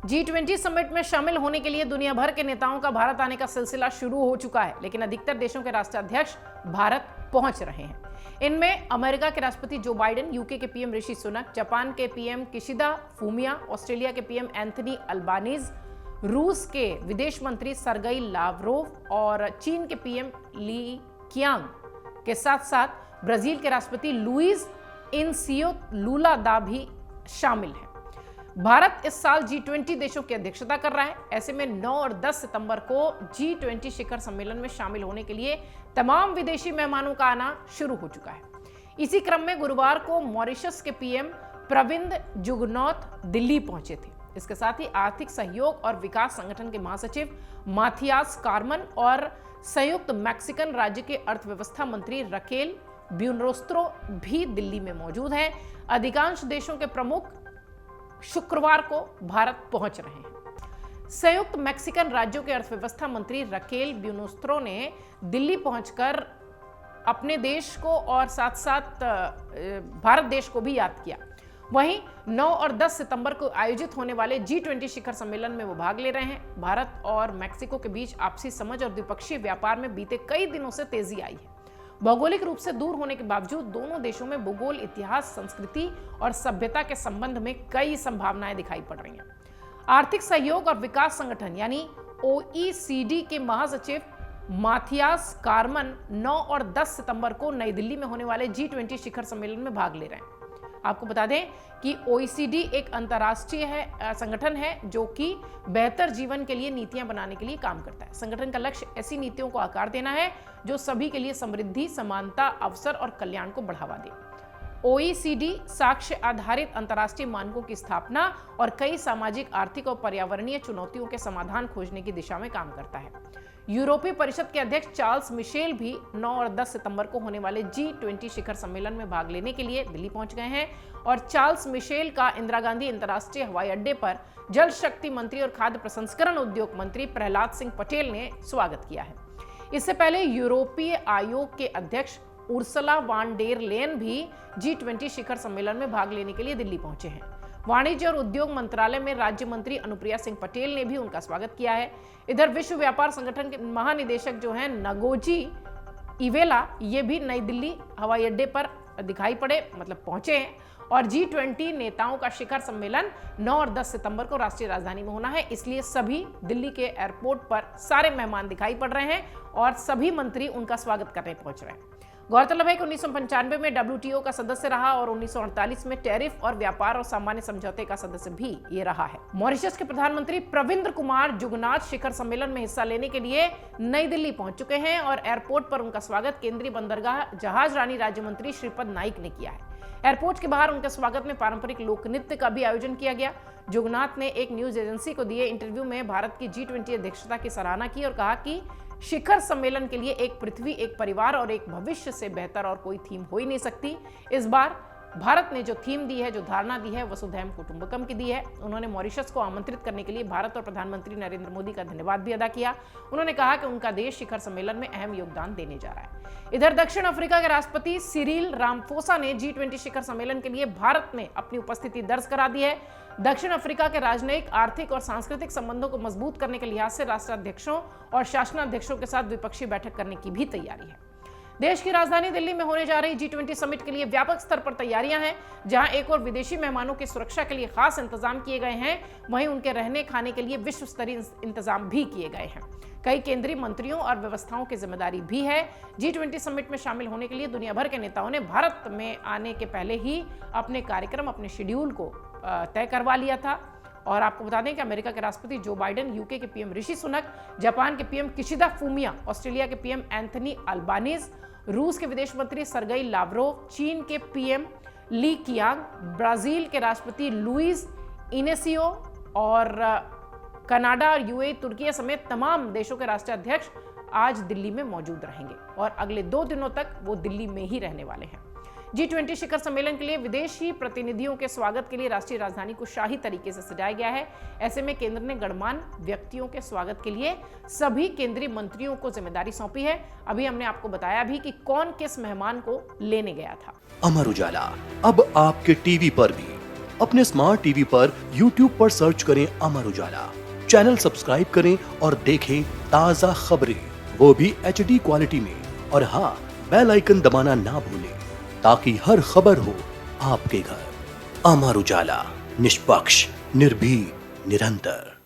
G20 summit में शामिल होने के लिए दुनिया भर के नेताओं का भारत आने का सिलसिला शुरू हो चुका है, लेकिन अधिकतर देशों के राष्ट्राध्यक्ष भारत पहुंच रहे हैं। इनमें अमेरिका के राष्ट्रपति जो बाइडेन, यूके के पीएम ऋषि सुनक, जापान के पीएम किशिदा फूमिया, ऑस्ट्रेलिया के पीएम एंथनी अल्बानीज, रूस के विदेश मंत्री सरगई लावरोव और चीन के पीएम ली कियांग के साथ साथ ब्राजील के राष्ट्रपति लुइस इनसियो लूला दा भी शामिल हैं। भारत इस साल G20 देशों की अध्यक्षता कर रहा है। ऐसे में 9 और 10 सितंबर को G20 शिखर सम्मेलन में शामिल होने के लिए तमाम विदेशी मेहमानों का आना शुरू हो चुका है। इसी क्रम में गुरुवार को मॉरिशस के पीएम प्रविंद जुगनौथ दिल्ली पहुंचे थे। इसके साथ ही आर्थिक सहयोग और विकास संगठन के महासचिव माथियास कार्मन और संयुक्त मैक्सिकन राज्य के अर्थव्यवस्था मंत्री रकेल ब्यूनरोस्त्रो भी दिल्ली में मौजूद हैं। अधिकांश देशों के प्रमुख शुक्रवार को भारत पहुंच रहे हैं। संयुक्त मैक्सिकन राज्यों के अर्थव्यवस्था मंत्री रकेल ब्यूनोस्त्रो ने दिल्ली पहुंचकर अपने देश को और साथ साथ भारत देश को भी याद किया। वहीं 9 और 10 सितंबर को आयोजित होने वाले G20 शिखर सम्मेलन में वो भाग ले रहे हैं। भारत और मैक्सिको के बीच आपसी समझ और द्विपक्षीय व्यापार में बीते कई दिनों से तेजी आई है। भौगोलिक रूप से दूर होने के बावजूद दोनों देशों में भूगोल, इतिहास, संस्कृति और सभ्यता के संबंध में कई संभावनाएं दिखाई पड़ रही हैं। आर्थिक सहयोग और विकास संगठन यानी OECD के महासचिव माथियास कार्मन 9 और 10 सितंबर को नई दिल्ली में होने वाले G20 शिखर सम्मेलन में भाग ले रहे हैं। आपको बता दें कि OECD एक अंतर्राष्ट्रीय संगठन है जो कि बेहतर जीवन के लिए नीतियां बनाने के लिए काम करता है। संगठन का लक्ष्य ऐसी नीतियों को आकार देना है जो सभी के लिए समृद्धि, समानता, अवसर और कल्याण को बढ़ावा दे। OECD साक्ष्य आधारित अंतर्राष्ट्रीय मानकों की स्थापना और कई सामाजिक, आर्थिक और पर्यावरणीय चुनौतियों के समाधान खोजने की दिशा में काम करता है। यूरोपीय परिषद के अध्यक्ष चार्ल्स मिशेल भी 9 और 10 सितंबर को होने वाले G20 शिखर सम्मेलन में भाग लेने के लिए दिल्ली पहुंच गए हैं और चार्ल्स मिशेल का इंदिरा गांधी अंतर्राष्ट्रीय हवाई अड्डे पर जल शक्ति मंत्री और खाद्य प्रसंस्करण उद्योग मंत्री प्रहलाद सिंह पटेल ने स्वागत किया है। इससे पहले यूरोपीय आयोग के अध्यक्ष उर्सुला वान डेर लेयन भी G20 शिखर सम्मेलन में भाग लेने के लिए दिल्ली पहुंचे हैं। वाणिज्य और उद्योग मंत्रालय में राज्य मंत्री अनुप्रिया सिंह पटेल ने भी उनका स्वागत किया है। इधर विश्व व्यापार संगठन के महानिदेशक जो हैं नगोजी इवेला, ये भी नई दिल्ली हवाई अड्डे पर दिखाई पड़े, मतलब पहुंचे हैं। और G20 नेताओं का शिखर सम्मेलन 9 और 10 सितंबर को राष्ट्रीय राजधानी में होना है, इसलिए सभी दिल्ली के एयरपोर्ट पर सारे मेहमान दिखाई पड़ रहे हैं और सभी मंत्री उनका स्वागत करने पहुंच रहे हैं। गौरतलब है कि 1995 में WTO का सदस्य रहा और 1948 में टैरिफ और व्यापार और सामान्य समझौते का सदस्य भी ये रहा है। मॉरिशस के प्रधानमंत्री प्रविंद कुमार जुगनाथ शिखर सम्मेलन में हिस्सा लेने के लिए नई दिल्ली पहुंच चुके हैं और एयरपोर्ट पर उनका स्वागत केंद्रीय बंदरगाह जहाज रानी राज्य मंत्री श्रीपद नाइक ने किया है। एयरपोर्ट के बाहर उनके स्वागत में पारंपरिक लोक नृत्य का भी आयोजन किया गया। जुगनाथ ने एक न्यूज एजेंसी को दिए इंटरव्यू में भारत की G20 अध्यक्षता की सराहना की और कहा कि शिखर सम्मेलन के लिए एक पृथ्वी, एक परिवार और एक भविष्य से बेहतर और कोई थीम हो ही नहीं सकती। इस बार भारत ने जो थीम दी है, जो धारणा दी है, वसुधैव कुटुंबकम की दी है। उन्होंने मॉरिशस को आमंत्रित करने के लिए भारत और प्रधानमंत्री नरेंद्र मोदी का धन्यवाद भी अदा किया। उन्होंने कहा कि उनका देश शिखर सम्मेलन में अहम योगदान देने जा रहा है। इधर दक्षिण अफ्रीका के राष्ट्रपति सिरिल रामफोसा ने G20 शिखर सम्मेलन के लिए भारत में अपनी उपस्थिति दर्ज करा दी है। दक्षिण अफ्रीका के राजनयिक, आर्थिक और सांस्कृतिक संबंधों को मजबूत करने के लिहाज से राष्ट्राध्यक्षों और शासनाध्यक्षों के साथ द्विपक्षीय बैठक करने की भी तैयारी है। देश की राजधानी दिल्ली में होने जा रही G20 समिट के लिए व्यापक स्तर पर तैयारियां हैं। जहां एक और विदेशी मेहमानों की सुरक्षा के लिए खास इंतजाम किए गए हैं, वहीं उनके रहने खाने के लिए विश्व स्तरीय इंतजाम भी किए गए हैं। कई केंद्रीय मंत्रियों और व्यवस्थाओं की जिम्मेदारी भी है। G20 समिट में शामिल होने के लिए दुनिया भर के नेताओं ने भारत में आने के पहले ही अपने कार्यक्रम, अपने शेड्यूल को तय करवा लिया था। और आपको बता दें कि अमेरिका के राष्ट्रपति जो बाइडेन, यूके के पीएम ऋषि सुनक, जापान के पीएम किशिदा फूमिया, ऑस्ट्रेलिया के पीएम एंथनी अल्बानीज, रूस के विदेश मंत्री सरगई लावरोव, चीन के पीएम ली कियांग, ब्राजील के राष्ट्रपति लुइस इनेसियो और कनाडा और यूएई, तुर्की समेत तमाम देशों के राष्ट्राध्यक्ष आज दिल्ली में मौजूद रहेंगे और अगले 2 दिनों तक वो दिल्ली में ही रहने वाले हैं। G20 शिखर सम्मेलन के लिए विदेशी प्रतिनिधियों के स्वागत के लिए राष्ट्रीय राजधानी को शाही तरीके से सजाया गया है। ऐसे में केंद्र ने गणमान्य व्यक्तियों के स्वागत के लिए सभी केंद्रीय मंत्रियों को जिम्मेदारी सौंपी है। अभी हमने आपको बताया भी कि कौन किस मेहमान को लेने गया था। अमर उजाला अब आपके टीवी पर भी अपने स्मार्ट टीवी पर YouTube पर सर्च करें अमर उजाला, चैनल सब्सक्राइब करें और देखें ताजा खबरें, वो भी HD क्वालिटी में। और हाँ, बेल आइकन दबाना ना भूलें ताकि हर खबर हो आपके घर। अमर उजाला, निष्पक्ष, निर्भीक, निरंतर।